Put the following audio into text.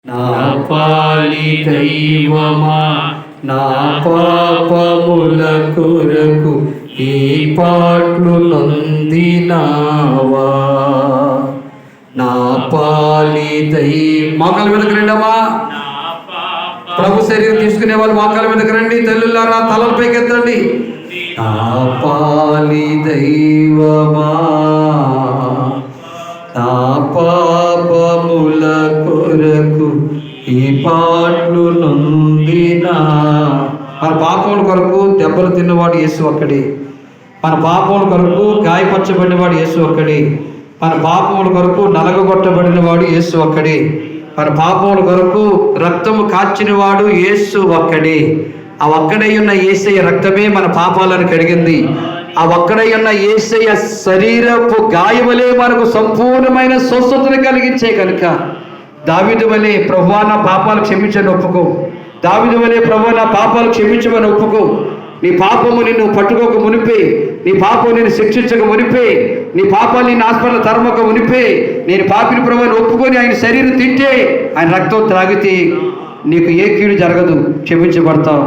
నా పాలి దైవమా, నా పాపముల కొరకు ఈ పాటలు నొందినావా. నా పాలి మోకాల మీదకి రండమ్మా. ప్రభు శరీరం తీసుకునే వాళ్ళు మోకాల మీదకి రండి. తల్లులారా తలల పైకెత్తండి. నా పాలి దైవమా, నా పాపముల కొరకు ఈ పాటలు నొందినా. మన పాపముల కొరకు దెబ్బలు తిన్నవాడు యేసు ఒక్కడే. మన పాపముల కొరకు గాయపరచబడినవాడు యేసు ఒక్కడే. మన పాపముల కొరకు నలగగొట్టబడిన వాడు యేసు ఒక్కడే. మన పాపముల కొరకు రక్తము కార్చినవాడు యేసు ఒక్కడే. ఆ ఒక్కడై ఉన్న యేసయ్య రక్తమే మన పాపాలను కడిగింది. ఆ ఒక్కడై ఉన్న యేసయ్య శరీరపు గాయములే మనకు సంపూర్ణమైన స్వస్థతను కలిగించే కనుక దావీదు వలె ప్రభువా నా పాపాలు క్షమించని ఒప్పుకో. దావీదు వలె ప్రభువా నా పాపాలు క్షమించమని ఒప్పుకో. నీ పాపము నిన్ను పట్టుకోక మునిపే, నీ పాపం నిన్ను శిక్షించక మునిపే, నీ పాపాలు నిన్ను ఆస్పద తరమక మునిపే నేను పాపిని ప్రభువుని ఒప్పుకొని ఆయన శరీరం తింటే, ఆయన రక్తం త్రాగితే నీకు ఏ కీడు జరగదు, క్షమించబడతావు.